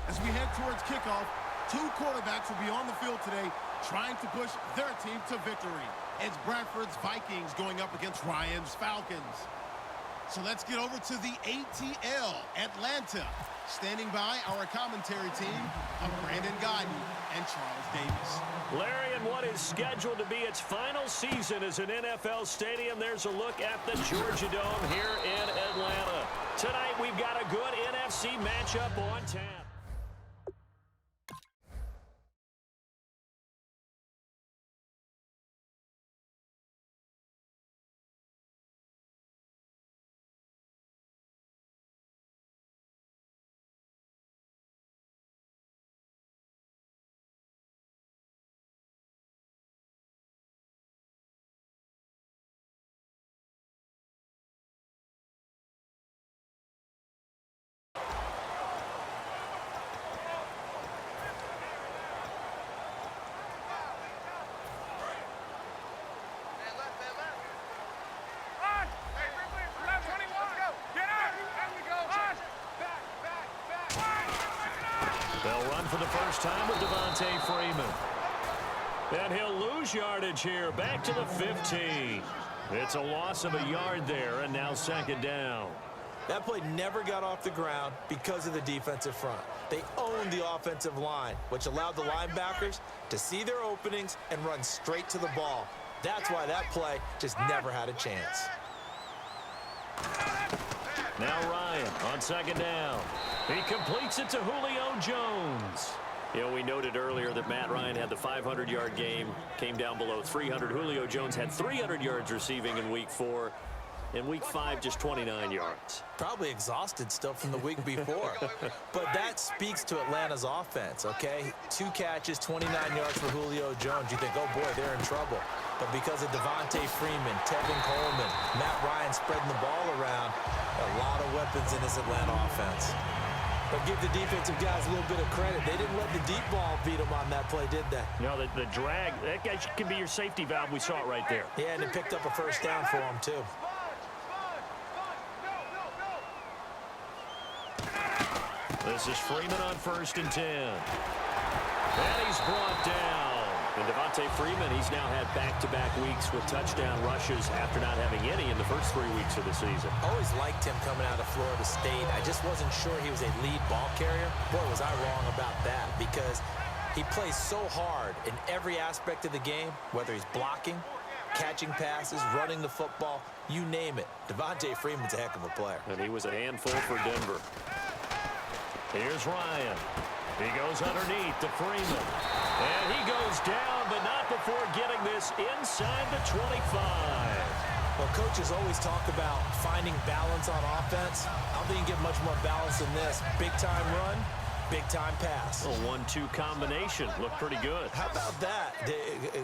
As we head towards kickoff, two quarterbacks will be on the field today trying to push their team to victory. It's Bradford's Vikings going up against Ryan's Falcons. So let's get over to the ATL, Atlanta. Standing by our commentary team of Brandon Guyton and Charles Davis. Larry, in what is scheduled to be its final season as an NFL stadium, there's a look at the Georgia Dome here in Atlanta. Tonight, we've got a good NFC matchup on tap. They'll run for the first time with Devontae Freeman. And he'll lose yardage here, back to the 15. It's a loss of a yard there, and now second down. That play never got off the ground because of the defensive front. They owned the offensive line, which allowed the linebackers to see their openings and run straight to the ball. That's why that play just never had a chance. Now Ryan on second down. He completes it to Julio Jones. You know, we noted earlier that Matt Ryan had the 500-yard game, came down below 300. Julio Jones had 300 yards receiving in Week 4. In Week 5, just 29 yards. Probably exhausted still from the week before. But that speaks to Atlanta's offense, okay? 2 catches, 29 yards for Julio Jones. You think, oh, boy, they're in trouble. But because of Devontae Freeman, Tevin Coleman, Matt Ryan spreading the ball around, a lot of weapons in this Atlanta offense. But give the defensive guys a little bit of credit. They didn't let the deep ball beat them on that play, did they? No, the drag, that guy can be your safety valve. We saw it right there. Yeah, and it picked up a first down for him, too. This is Freeman on 1st and 10. And he's brought down. And Devontae Freeman, he's now had back-to-back weeks with touchdown rushes after not having any in the first 3 weeks of the season. Always liked him coming out of Florida State. I just wasn't sure he was a lead ball carrier. Boy, was I wrong about that, because he plays so hard in every aspect of the game, whether he's blocking, catching passes, running the football, you name it. Devontae Freeman's a heck of a player. And he was a handful for Denver. Here's Ryan. He goes underneath to Freeman. And he goes down, but not before getting this inside the 25. Well, coaches always talk about finding balance on offense. I don't think you can get much more balance than this. Big-time run, big-time pass. A 1-2 combination. Looked pretty good. How about that?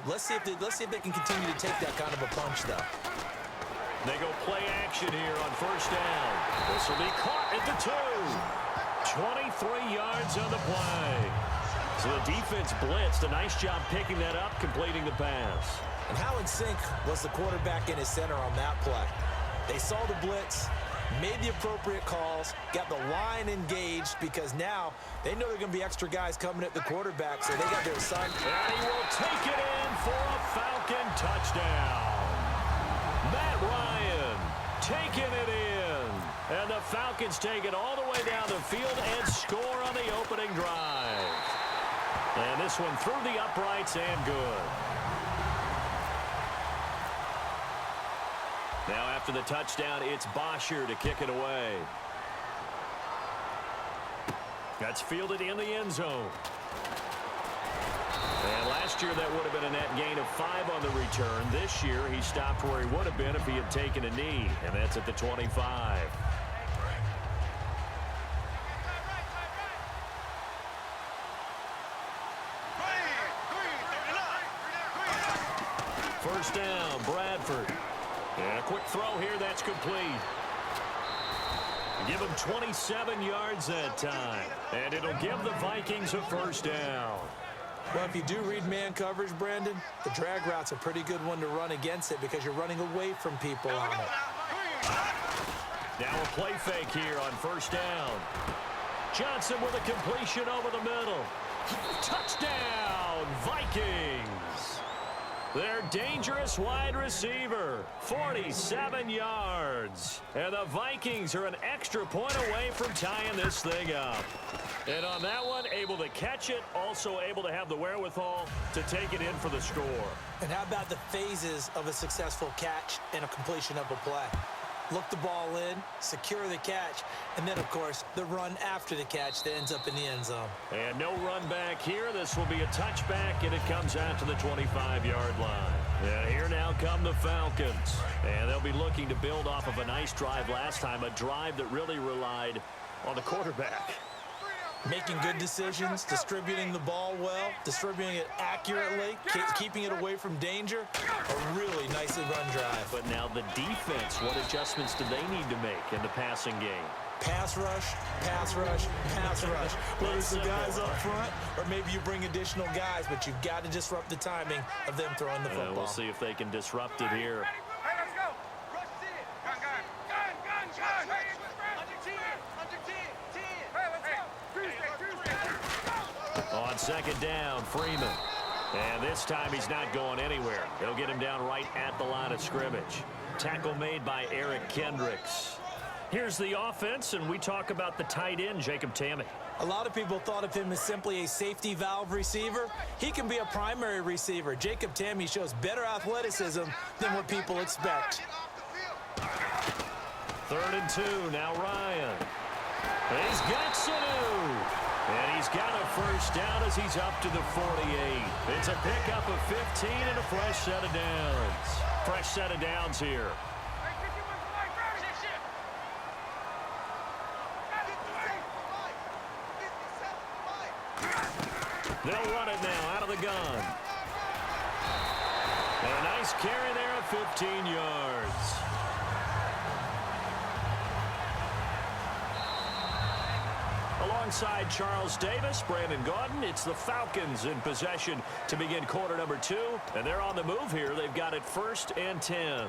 Let's see if they can continue to take that kind of a punch, though. They go play action here on 1st down. This will be caught at the 2. 23 yards on the play. So the defense blitzed. A nice job picking that up, completing the pass. And how in sync was the quarterback and his center on that play? They saw the blitz, made the appropriate calls, got the line engaged, because now they know there are going to be extra guys coming at the quarterback, so they got their son. And he will take it in for a Falcon touchdown. Matt Ryan taking it in. And the Falcons take it all the way down the field and score on the opening drive. And this one through the uprights and good. Now after the touchdown, it's Bosher to kick it away. That's fielded in the end zone. And last year that would have been a net gain of 5 on the return. This year he stopped where he would have been if he had taken a knee. And that's at the 25. First down, Bradford. And a quick throw here, that's complete. Give him 27 yards that time. And it'll give the Vikings a first down. Well, if you do read man coverage, Brandon, the drag route's a pretty good one to run against it because you're running away from people on it. Now a play fake here on 1st down. Johnson with a completion over the middle. Touchdown, Vikings. Their dangerous wide receiver, 47 yards. And the Vikings are an extra point away from tying this thing up. And on that one, able to catch it, also able to have the wherewithal to take it in for the score. And how about the phases of a successful catch and a completion of a play? Look the ball in, secure the catch, and then, of course, the run after the catch that ends up in the end zone. And no run back here. This will be a touchback, and it comes out to the 25-yard line. And here now come the Falcons. And they'll be looking to build off of a nice drive last time, a drive that really relied on the quarterback. Making good decisions, distributing the ball well, distributing it accurately, keeping it away from danger. A really nicely run drive. But now the defense, what adjustments do they need to make in the passing game? Pass rush, pass rush, pass rush. Whether it's the guys up front or maybe you bring additional guys, but you've got to disrupt the timing of them throwing the football. We'll see if they can disrupt it here. Hey, let's go. Rush 10. Gun. Under 10. Hey, let's go. On second down, Freeman. And this time he's not going anywhere. They'll get him down right at the line of scrimmage. Tackle made by Eric Kendricks. Here's the offense, and we talk about the tight end, Jacob Tamme. A lot of people thought of him as simply a safety valve receiver. He can be a primary receiver. Jacob Tamme shows better athleticism than what people expect. 3rd and 2, now Ryan. He's got Sanu. And he's got a first down as he's up to the 48. It's a pickup of 15 and a fresh set of downs. Fresh set of downs here. They'll run it now out of the gun. And a nice carry there of 15 yards. Alongside Charles Davis, Brandon Gaudin, it's the Falcons in possession to begin quarter number 2. And they're on the move here. They've got it 1st and 10.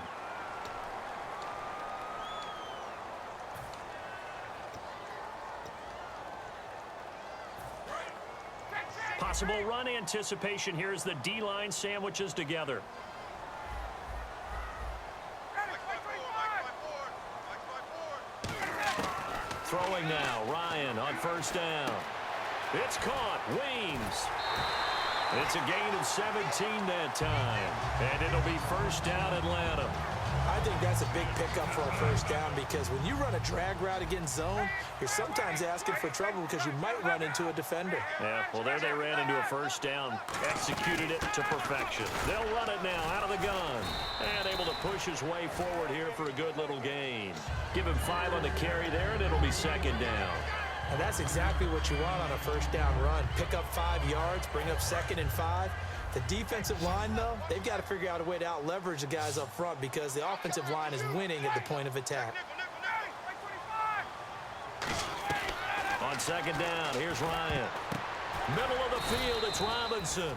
Possible run anticipation here as the D-line sandwiches together. Throwing now, Ryan on first down. It's caught, Weems. It's a gain of 17 that time, and it'll be first down Atlanta. I think that's a big pickup for a first down because when you run a drag route against zone, you're sometimes asking for trouble because you might run into a defender. Yeah, well, there they ran into a first down, executed it to perfection. They'll run it now out of the gun, and able to push his way forward here for a good little gain. Give him 5 on the carry there, and it'll be second down. And that's exactly what you want on a first down run. Pick up 5 yards, bring up 2nd and 5. The defensive line, though, they've got to figure out a way to out-leverage the guys up front because the offensive line is winning at the point of attack. On second down, here's Ryan. Middle of the field, it's Robinson.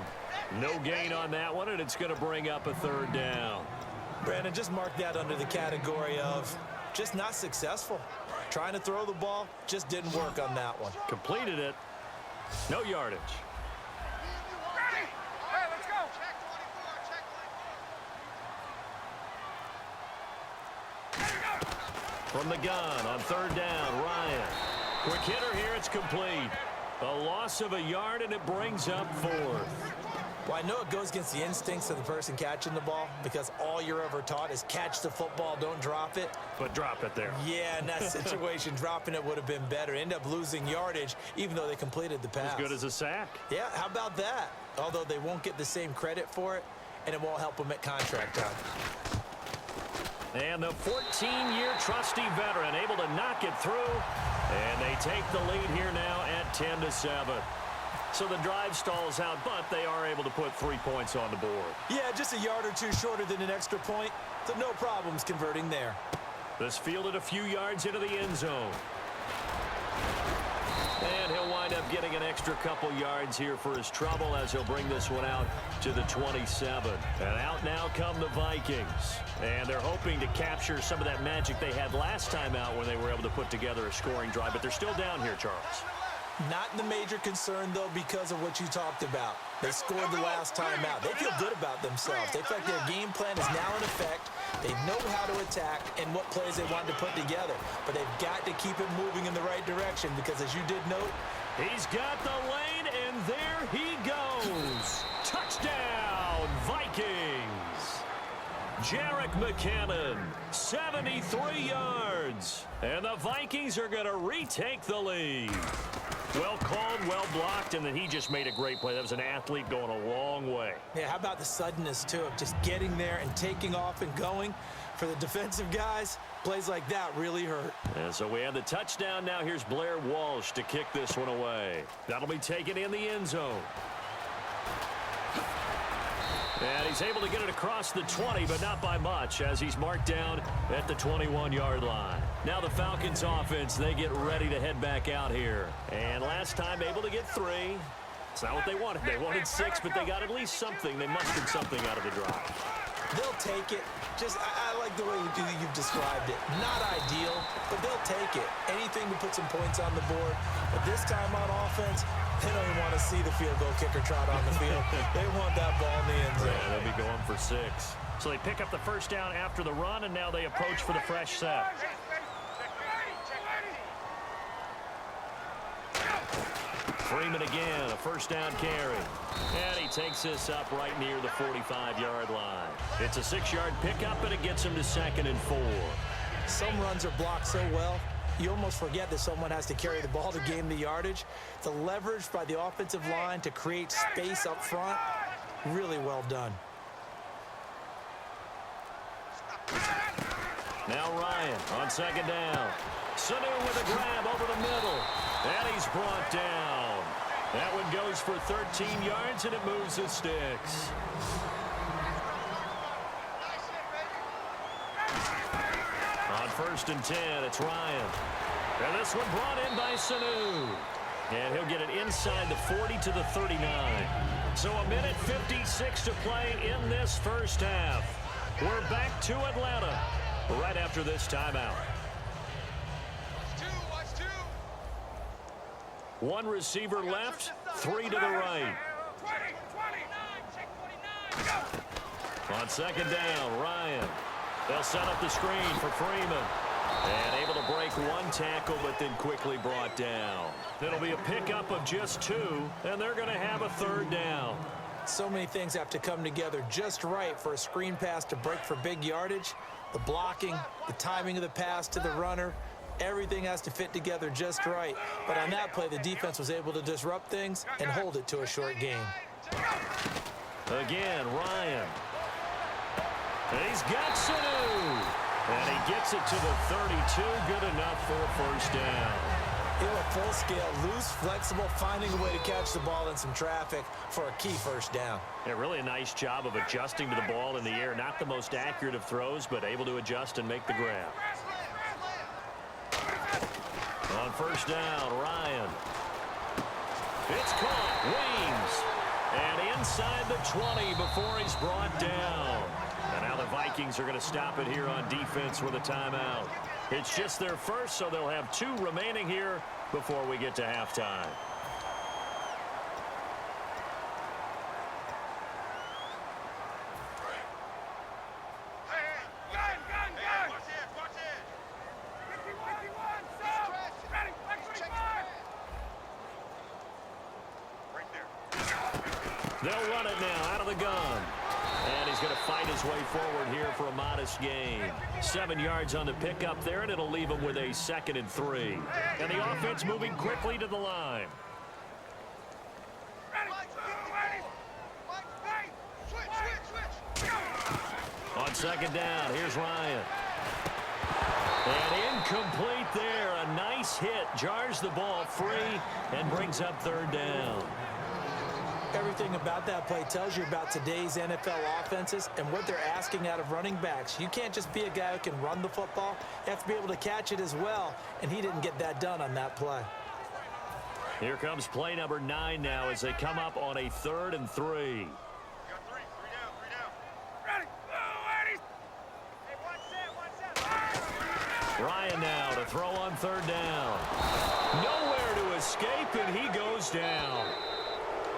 No gain on that one, and it's going to bring up a 3rd down. Brandon, just mark that under the category of just not successful. Trying to throw the ball, just didn't work on that one. Completed it. No yardage. From the gun on 3rd down, Ryan. Quick hitter here, it's complete. A loss of a yard, and it brings up 4th. Well, I know it goes against the instincts of the person catching the ball because all you're ever taught is catch the football, don't drop it. But drop it there. Yeah, in that situation, dropping it would have been better. End up losing yardage, even though they completed the pass. As good as a sack. Yeah, how about that? Although they won't get the same credit for it, and it won't help them at contract time. And the 14-year trusty veteran able to knock it through. And they take the lead here now at 10-7. So the drive stalls out, but they are able to put 3 points on the board. Yeah, just a yard or two shorter than an extra point, so no problems converting there. This fielded a few yards into the end zone. And he'll wind up getting an extra couple yards here for his trouble as he'll bring this one out to the 27. And out now come the Vikings. And they're hoping to capture some of that magic they had last time out when they were able to put together a scoring drive. But they're still down here, Charles. Not the major concern, though, because of what you talked about. They scored the last time out. They feel good about themselves. They feel like their game plan is now in effect. They know how to attack and what plays they want to put together. But they've got to keep it moving in the right direction because, as you did note, he's got the lane, and there he goes. Touchdown, Vikings. Jerick McKinnon, 73 yards. And the Vikings are going to retake the lead. Well called, well blocked, and then he just made a great play. That was an athlete going a long way. Yeah, how about the suddenness, too, of just getting there and taking off and going? For the defensive guys, plays like that really hurt. And so we have the touchdown now. Here's Blair Walsh to kick this one away. That'll be taken in the end zone. And he's able to get it across the 20, but not by much, as he's marked down at the 21-yard line. Now the Falcons offense, they get ready to head back out here. And last time able to get 3. It's not what they wanted. They wanted 6, but they got at least something. They mustered something out of the drive. They'll take it. I like the way you've described it. Not ideal, but they'll take it. Anything to put some points on the board. But this time on offense, they don't even want to see the field goal kicker trot on the field. They want that ball in the end zone. Yeah, they'll be going for 6. So they pick up the first down after the run, and now they approach for the fresh set. Freeman again, a first down carry. And he takes this up right near the 45-yard line. It's a 6-yard pickup, and it gets him to 2nd and 4. Some runs are blocked so well, you almost forget that someone has to carry the ball to gain the yardage. The leverage by the offensive line to create space up front, really well done. Now Ryan on 2nd down. Sanu with a grab over the middle. And he's brought down. That one goes for 13 yards, and it moves the sticks. On 1st and 10, it's Ryan. And this one brought in by Sanu. And he'll get it inside the 40 to the 39. So a minute 56 to play in this first half. We're back to Atlanta right after this timeout. One receiver left, 3 to the right. On 2nd down, Ryan. They'll set up the screen for Freeman. And able to break 1 tackle, but then quickly brought down. It'll be a pickup of just 2, and they're going to have a 3rd down. So many things have to come together just right for a screen pass to break for big yardage. The blocking, the timing of the pass to the runner, everything has to fit together just right. But on that play, the defense was able to disrupt things and hold it to a short game. Again, Ryan. And he's got Sanu. And he gets it to the 32. Good enough for a first down. He went full scale, loose, flexible, finding a way to catch the ball in some traffic for a key first down. Yeah, really a nice job of adjusting to the ball in the air. Not the most accurate of throws, but able to adjust and make the grab. On 1st down, Ryan. It's caught. Wings. And inside the 20 before he's brought down. And now the Vikings are going to stop it here on defense with a timeout. It's just their first, so they'll have 2 remaining here before we get to halftime. They'll run it now out of the gun. And he's going to fight his way forward here for a modest gain. 7 yards on the pickup there, and it'll leave him with a 2nd and 3. And the offense moving quickly to the line. On 2nd down, here's Ryan. And incomplete there. A nice hit. Jars the ball free and brings up 3rd down. Everything about that play tells you about today's NFL offenses and what they're asking out of running backs. You can't just be a guy who can run the football. You have to be able to catch it as well, and he didn't get that done on that play. Here comes play number 9 now as they come up on a 3rd and 3. Ryan now to throw on 3rd down. Nowhere to escape, and he goes down.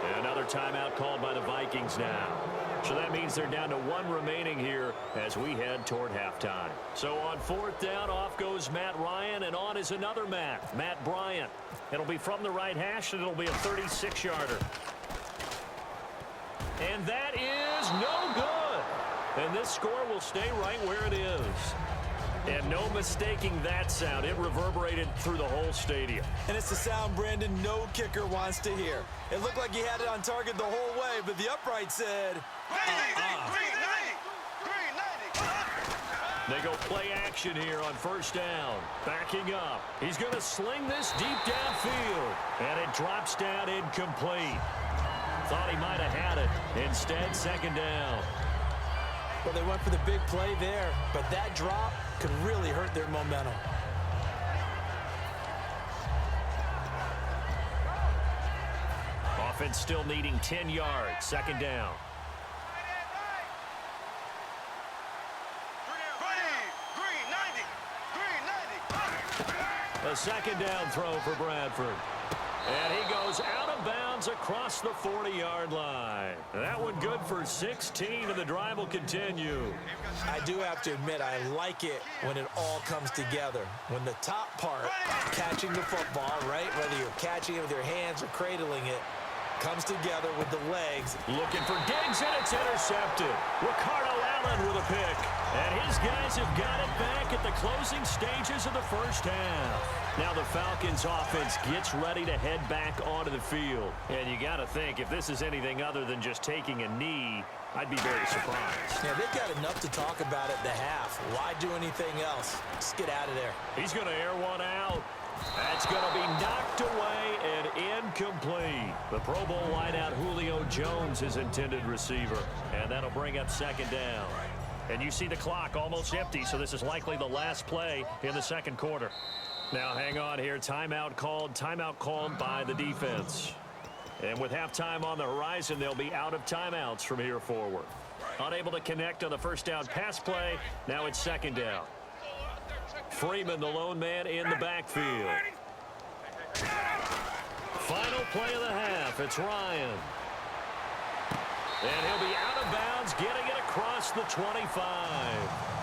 And another timeout called by the Vikings now. So that means they're down to 1 remaining here as we head toward halftime. So on 4th down, off goes Matt Ryan, and on is another Matt Bryant. It'll be from the right hash, and it'll be a 36-yarder. And that is no good. And this score will stay right where it is. And no mistaking that sound. It reverberated through the whole stadium. And it's the sound, Brandon, no kicker wants to hear. It looked like he had it on target the whole way, but the upright said, They go play action here on 1st down. Backing up. He's going to sling this deep downfield. And it drops down incomplete. Thought he might have had it. Instead, 2nd down. Well, they went for the big play there, but that drop could really hurt their momentum. Offense still needing 10 yards. 2nd down. A 2nd down throw for Bradford. And he goes out of bounds across the 40-yard line. That one good for 16, and the drive will continue. I do have to admit, I like it when it all comes together. When the top part, catching the football, right, whether you're catching it with your hands or cradling it, comes together with the legs. Looking for Diggs, and it's intercepted. Ricardo Allen with a pick. And his guys have got it back at the closing stages of the 1st half. Now the Falcons offense gets ready to head back onto the field. And you got to think, if this is anything other than just taking a knee, I'd be very surprised. Yeah, they've got enough to talk about at the half. Why do anything else? Just get out of there. He's going to air one out. That's going to be knocked away and incomplete. The Pro Bowl wideout Julio Jones is intended receiver. And that'll bring up 2nd down. And you see the clock almost empty, so this is likely the last play in the 2nd quarter. Now hang on here. Timeout called by the defense. And with halftime on the horizon, they'll be out of timeouts from here forward. Unable to connect on the 1st down pass play. Now it's 2nd down. Freeman, the lone man in the backfield. Final play of the half. It's Ryan. And he'll be out of bounds, getting it across the 25.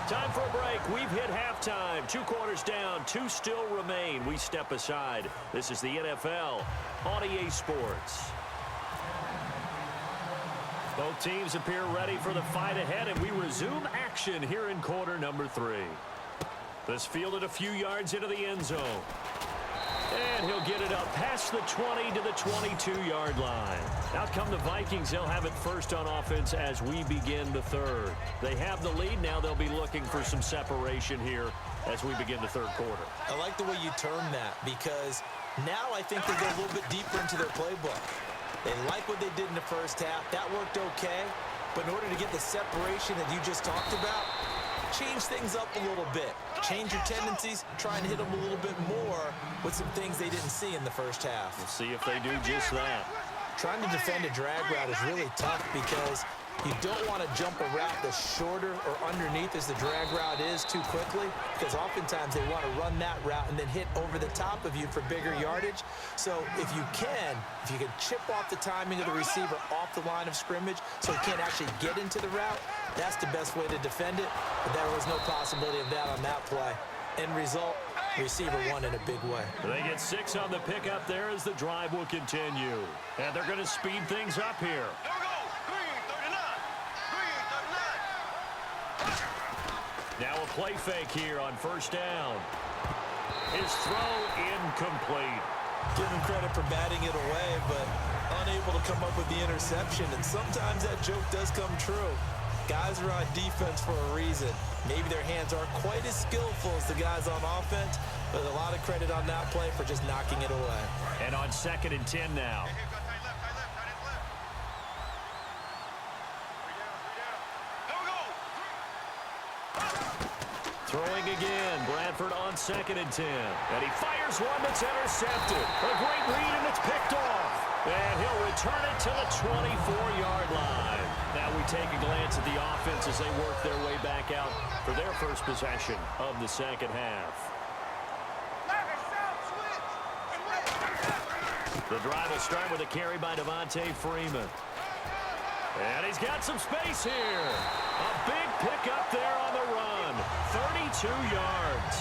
Time for a break. We've hit halftime. 2 quarters down. 2 still remain. We step aside. This is the NFL on EA Sports. Both teams appear ready for the fight ahead, and we resume action here in quarter number 3. This fielded a few yards into the end zone. And he'll get it up past the 20 to the 22-yard line. Out come the Vikings. They'll have it first on offense as we begin the 3rd. They have the lead. Now they'll be looking for some separation here as we begin the 3rd quarter. I like the way you term that, because now I think they go a little bit deeper into their playbook. They like what they did in the 1st half. That worked okay. But in order to get the separation that you just talked about, change things up a little bit. Change your tendencies, try and hit them a little bit more with some things they didn't see in the 1st half. We'll see if they do just that. Trying to defend a drag route is really tough because you don't want to jump a route that's shorter or underneath as the drag route is too quickly, because oftentimes they want to run that route and then hit over the top of you for bigger yardage. So if you can chip off the timing of the receiver off the line of scrimmage so he can't actually get into the route, that's the best way to defend it. But there was no possibility of that on that play. End result, receiver won in a big way. They get 6 on the pickup there as the drive will continue. And they're going to speed things up here. Now a play fake here on 1st down. His throw incomplete. Give him credit for batting it away, but unable to come up with the interception. And sometimes that joke does come true. Guys are on defense for a reason. Maybe their hands aren't quite as skillful as the guys on offense, but a lot of credit on that play for just knocking it away. And on 2nd and 10 now. Throwing again. Bradford on 2nd and 10. And he fires one that's intercepted. A great read, and it's picked off. And he'll return it to the 24-yard line. Now we take a glance at the offense as they work their way back out for their first possession of the 2nd half. The drive will start with a carry by Devontae Freeman. And he's got some space here. A big pickup there on the run. 32 yards.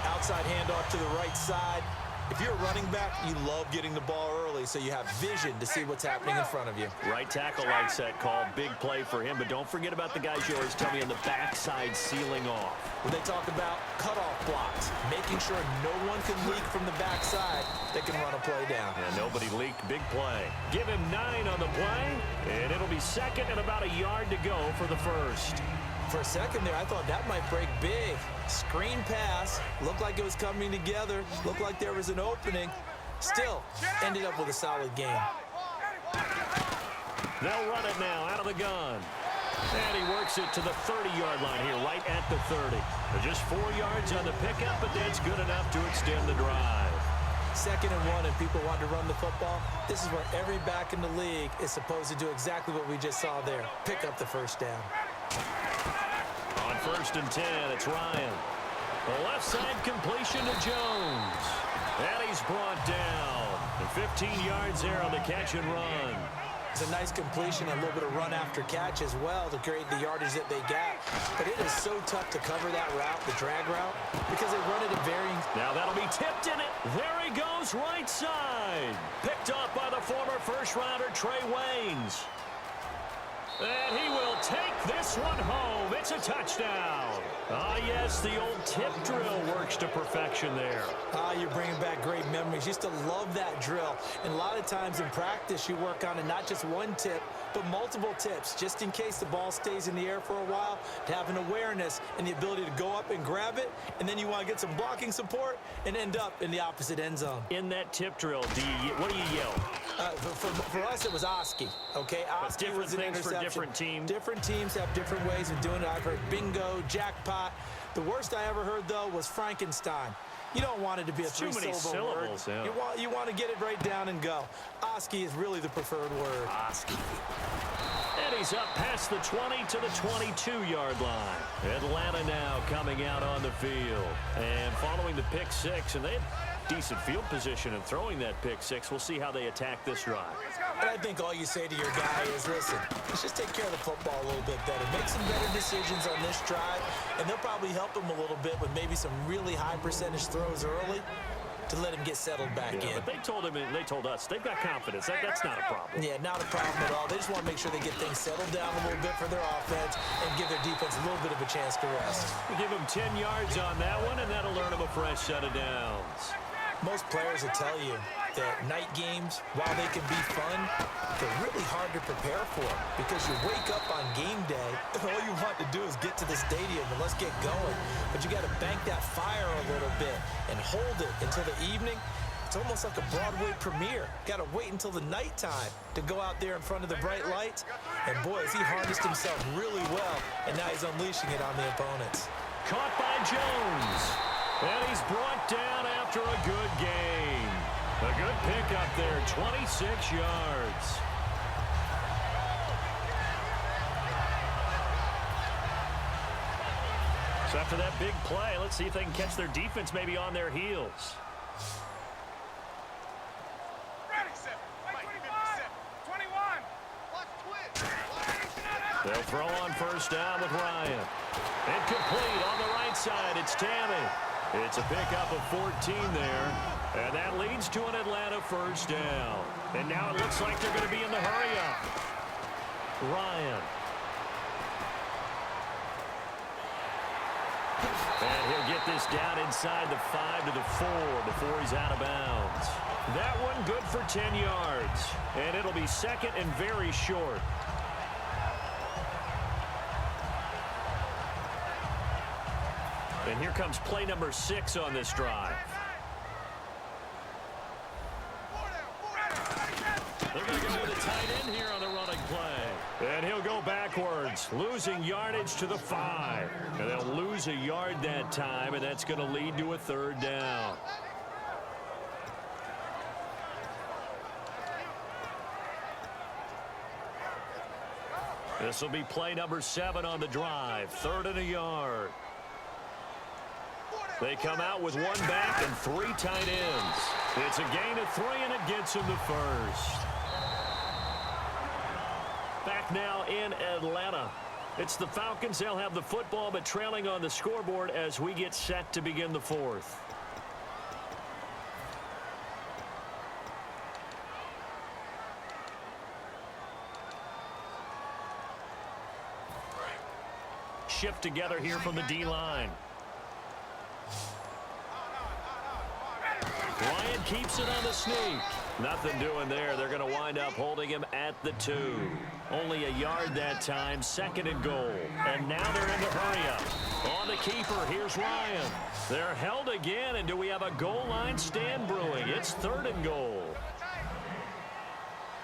Outside handoff to the right side. If you're a running back, you love getting the ball early so you have vision to see what's happening in front of you. Right tackle likes that call. Big play for him. But don't forget about the guys you always tell me on the backside sealing off. When they talk about cutoff blocks, making sure no one can leak from the backside that can run a play down. And nobody leaked. Big play. Give him 9 on the play, and it'll be second and about a yard to go for the first. For a second there, I thought that might break big. Screen pass. Looked like it was coming together. Looked like there was an opening. Still, ended up with a solid game. They'll run it now out of the gun. And he works it to the 30-yard line here, right at the 30. Just 4 yards on the pickup, but that's good enough to extend the drive. 2nd and 1 and people want to run the football. This is where every back in the league is supposed to do exactly what we just saw there. Pick up the first down. On 1st and 10, it's Ryan. The left side completion to Jones. And he's brought down. And 15 yards there on the catch and run. It's a nice completion, a little bit of run after catch as well to create the yardage that they got. But it is so tough to cover that route, the drag route, because they run it at varying. Now that'll be tipped in it. There he goes, right side. Picked off by the former first-rounder Trey Waynes. And he will take this one home. It's a touchdown. Ah, yes, the old tip drill works to perfection there. Ah, you're bringing back great memories. Used to love that drill. And a lot of times in practice, you work on it, not just one tip, but multiple tips, just in case the ball stays in the air for a while, to have an awareness and the ability to go up and grab it, and then you want to get some blocking support and end up in the opposite end zone. In that tip drill, what do you yell? For us, it was Oski, okay? Oski was an interception. Different teams. Different teams have different ways of doing it. I've heard bingo, jackpot. The worst I ever heard, though, was Frankenstein. You don't want it to be a three-syllable word. Yeah. You want to get it right down and go. Oski is really the preferred word. Oski. And he's up past the 20 to the 22-yard line. Atlanta now coming out on the field. And following the pick six, and they have decent field position in throwing that pick six. We'll see how they attack this drive. And I think all you say to your guy is, listen, let's just take care of the football a little bit better. Make some better decisions on this drive, and they'll probably help him a little bit with maybe some really high percentage throws early to let him get settled back in. But they told us, they've got confidence. That's not a problem. Yeah, not a problem at all. They just want to make sure they get things settled down a little bit for their offense and give their defense a little bit of a chance to rest. We give them 10 yards on that one, and that'll earn them a fresh set of downs. Most players will tell you that night games, while they can be fun, they're really hard to prepare for because you wake up on game day and all you want to do is get to the stadium and let's get going. But you got to bank that fire a little bit and hold it until the evening. It's almost like a Broadway premiere. Got to wait until the nighttime to go out there in front of the bright lights. And boy, has he harnessed himself really well, and now he's unleashing it on the opponents. Caught by Jones. And he's brought down after a good game. A good pickup there, 26 yards. So after that big play, let's see if they can catch their defense maybe on their heels. They'll throw on first down with Ryan. Incomplete on the right side. It's Tammy. It's a pickup of 14 there. And that leads to an Atlanta first down. And now it looks like they're going to be in the hurry-up. Ryan. And he'll get this down inside the 5 to the 4 before he's out of bounds. That one good for 10 yards. And it'll be second and very short. And here comes play number 6 on this drive. They're going to go to the tight end here on the running play. And he'll go backwards, losing yardage to the 5. And they'll lose a yard that time, and that's going to lead to a third down. This will be play number 7 on the drive. 3rd and a yard. They come out with one back and 3 tight ends. It's a gain of 3, and it gets them the first. Back now in Atlanta. It's the Falcons. They'll have the football, but trailing on the scoreboard as we get set to begin the fourth. Shift together here from the D-line. Ryan keeps it on the sneak. Nothing doing there. They're going to wind up holding him at the 2. Only a yard that time, 2nd and goal. And now they're in the hurry-up. On the keeper, here's Ryan. They're held again, and do we have a goal line stand brewing? It's 3rd and goal.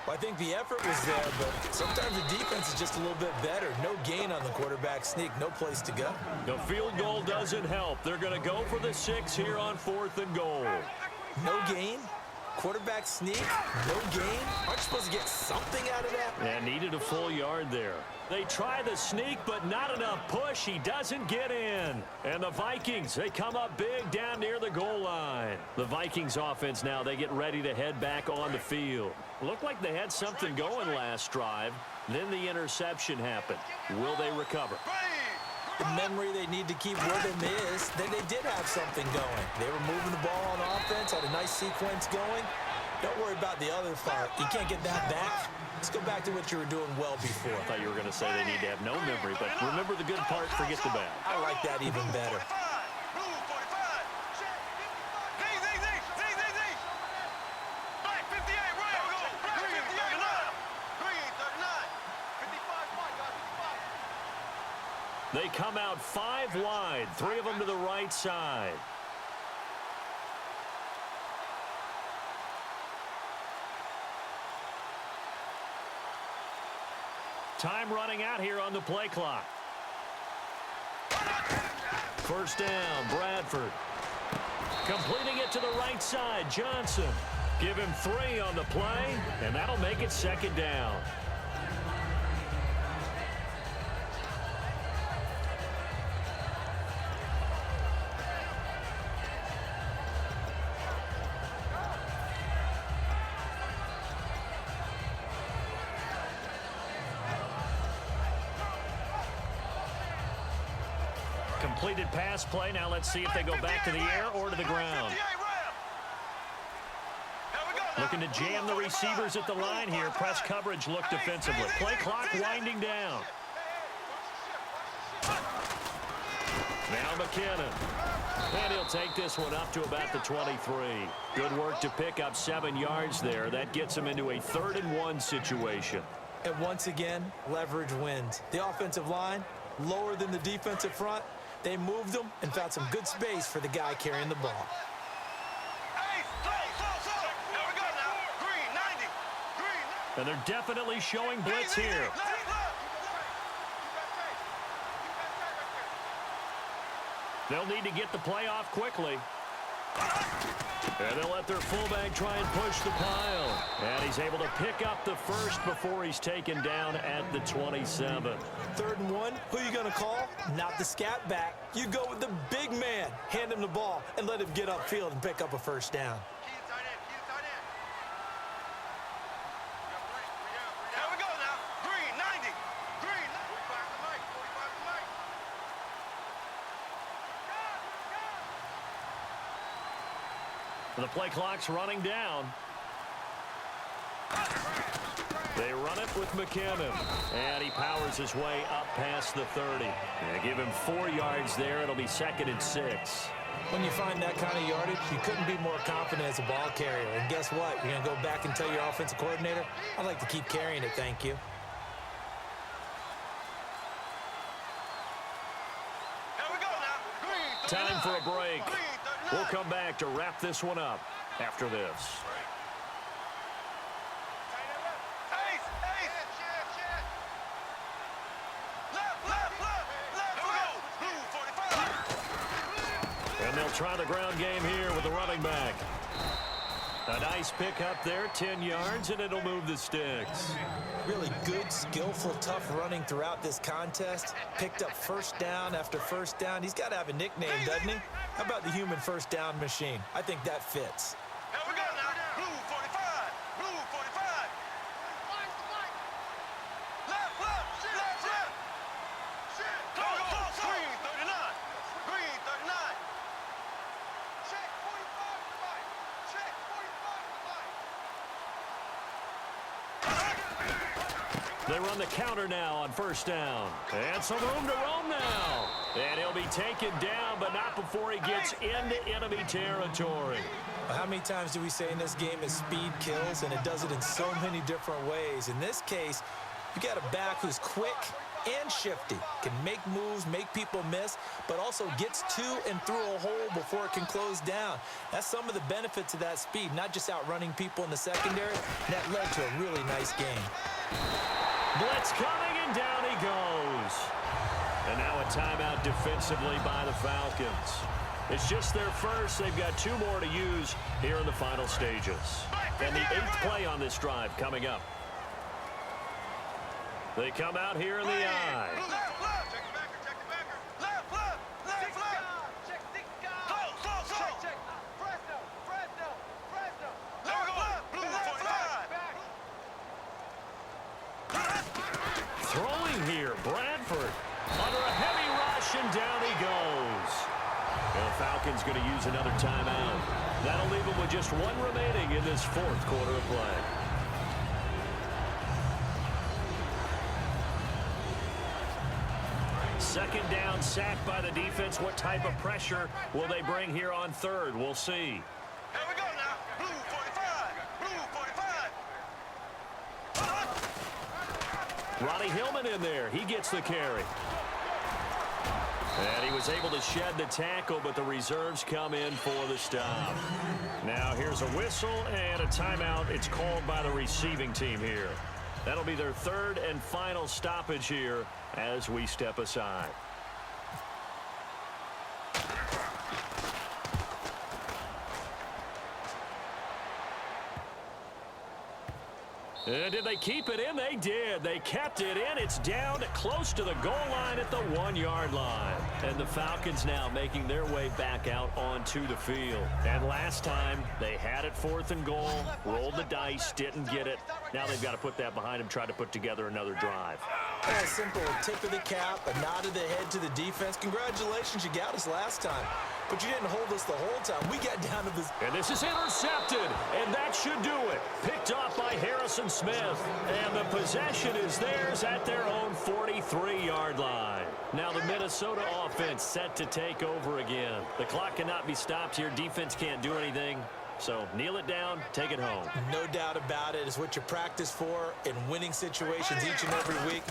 Well, I think the effort was there, but sometimes the defense is just a little bit better. No gain on the quarterback sneak, no place to go. The field goal doesn't help. They're going to go for the 6 here on 4th and goal. No gain? Quarterback sneak? No gain? Aren't you supposed to get something out of that? And needed a full yard there. They try the sneak, but not enough push. He doesn't get in. And the Vikings, they come up big down near the goal line. The Vikings offense now, they get ready to head back on the field. Looked like they had something going last drive. Then the interception happened. Will they recover? The memory they need to keep with them is that they did have something going. They were moving the ball on offense, had a nice sequence going. Don't worry about the other part. You can't get that back. Let's go back to what you were doing well before. I thought you were going to say they need to have no memory, but remember the good part, forget the bad. I like that even better. They come out 5 wide, 3 of them to the right side. Time running out here on the play clock. First down, Bradford. Completing it to the right side, Johnson. Give him 3 on the play, and that'll make it 2nd down. Completed pass play. Now let's see if they go back to the air or to the ground. Looking to jam the receivers at the line here. Press coverage look defensively. Play clock winding down. Now McKinnon. And he'll take this one up to about the 23. Good work to pick up 7 yards there. That gets him into a 3rd and 1 situation. And once again, leverage wins. The offensive line, lower than the defensive front. They moved them and found some good space for the guy carrying the ball. And they're definitely showing blitz here. They'll need to get the play off quickly. And they'll let their fullback try and push the pile. And he's able to pick up the first before he's taken down at the 27. 3rd and 1, who are you going to call? Not the scat back. You go with the big man. Hand him the ball and let him get upfield and pick up a first down. The play clock's running down. They run it with McKinnon. And he powers his way up past the 30. They give him 4 yards there. It'll be 2nd and 6. When you find that kind of yardage, you couldn't be more confident as a ball carrier. And guess what? You're going to go back and tell your offensive coordinator, I'd like to keep carrying it, thank you. Time for a break. We'll come back to wrap this one up after this. And they'll try the ground game here with the running back. A nice pick up there, 10 yards, and it'll move the sticks. Really good, skillful, tough running throughout this contest. Picked up first down after first down. He's got to have a nickname, doesn't he? How about the human first down machine? I think that fits. Here we go now. Blue 45. Blue 45. Left, left, left, left. Go, go, green 39. Green 39. Check 45 to the right. Check 45 to the right. They run the counter now on first down. And some room to roam now. And he'll be taken down, but not before he gets into enemy territory. How many times do we say in this game is speed kills, and it does it in so many different ways. In this case, you got a back who's quick and shifty, can make moves, make people miss, but also gets to and through a hole before it can close down. That's some of the benefits of that speed, not just outrunning people in the secondary. That led to a really nice game. Blitz coming, and down he goes. And now a timeout defensively by the Falcons. It's just their first. They've got 2 more to use here in the final stages. And the 8th play on this drive coming up. They come out here in the eye. Left, left. Check the backer, check the backer. Left, left, left, left. Check six guys. Close, close, close. Check, check. Fresno, Fresno, Fresno. Left, left, blue 45. Throwing here, Bradford. Under a heavy rush, and down he goes. And the Falcons going to use another timeout. That'll leave them with just 1 remaining in this 4th quarter of play. Second down, sacked by the defense. What type of pressure will they bring here on 3rd? We'll see. Here we go now. Blue 45. Blue 45. Ronnie Hillman in there. He gets the carry. And he was able to shed the tackle, but the reserves come in for the stop. Now here's a whistle and a timeout. It's called by the receiving team here. That'll be their 3rd and final stoppage here as we step aside. And did they keep it in? They did. They kept it in. It's down close to the goal line at the 1-yard line. And the Falcons now making their way back out onto the field. And last time, they had it 4th and goal, rolled the dice, didn't get it. Now they've got to put that behind them, try to put together another drive. A simple tip of the cap, a nod of the head to the defense. Congratulations, you got us last time. But you didn't hold us the whole time. We got down to this. And this is intercepted, and that should do it. Picked off by Harrison Smith, and the possession is theirs at their own 43-yard line. Now the Minnesota offense set to take over again. The clock cannot be stopped here. Defense can't do anything. So kneel it down, take it home. No doubt about it. It's what you practice for in winning situations each and every week.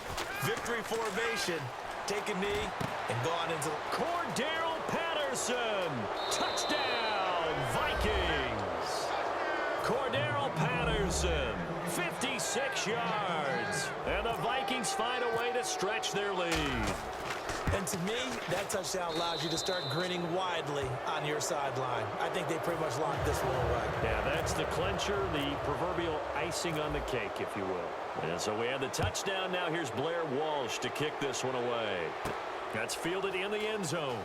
Victory formation. Take a knee and go on into Cordero Patterson. Touchdown, Vikings. Cordero Patterson, 56 yards. And the Vikings find a way to stretch their lead. And to me, that touchdown allows you to start grinning widely on your sideline. I think they pretty much locked this one away. Yeah, that's the clincher, the proverbial icing on the cake, if you will. And so we have the touchdown. Now here's Blair Walsh to kick this one away. That's fielded in the end zone.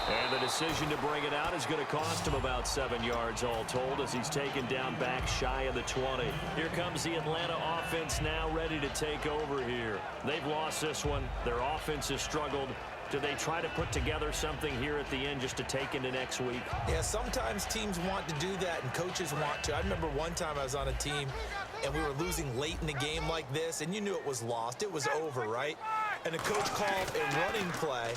And the decision to bring it out is going to cost him about 7 yards all told as he's taken down back shy of the 20. Here comes the Atlanta offense now ready to take over here. They've lost this one. Their offense has struggled. Do they try to put together something here at the end just to take into next week? Yeah, sometimes teams want to do that and coaches want to. I remember one time I was on a team and we were losing late in the game like this, and you knew it was lost. It was over, right? And the coach called a running play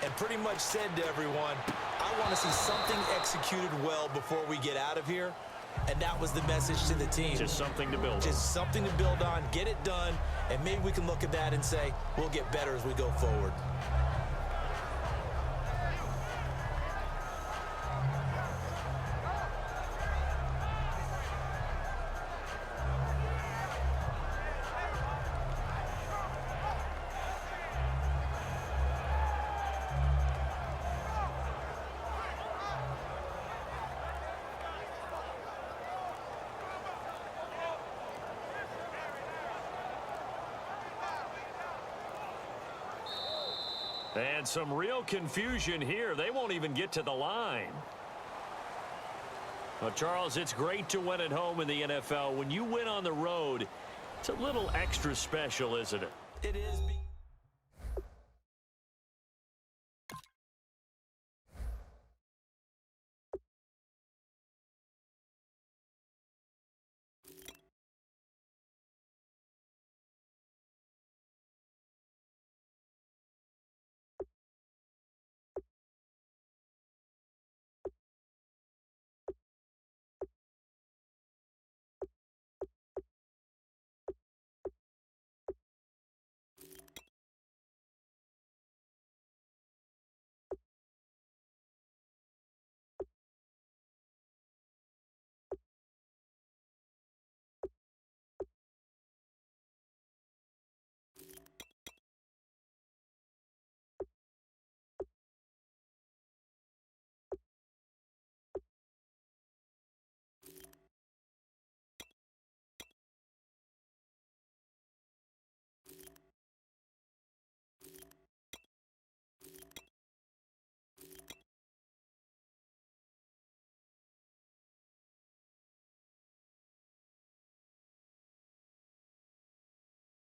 and pretty much said to everyone, I want to see something executed well before we get out of here. And that was the message to the team. Just something to build on. Just something to build on, get it done, and maybe we can look at that and say, we'll get better as we go forward. And some real confusion here. They won't even get to the line. Well, Charles, it's great to win at home in the NFL. When you win on the road, it's a little extra special, isn't it? It is.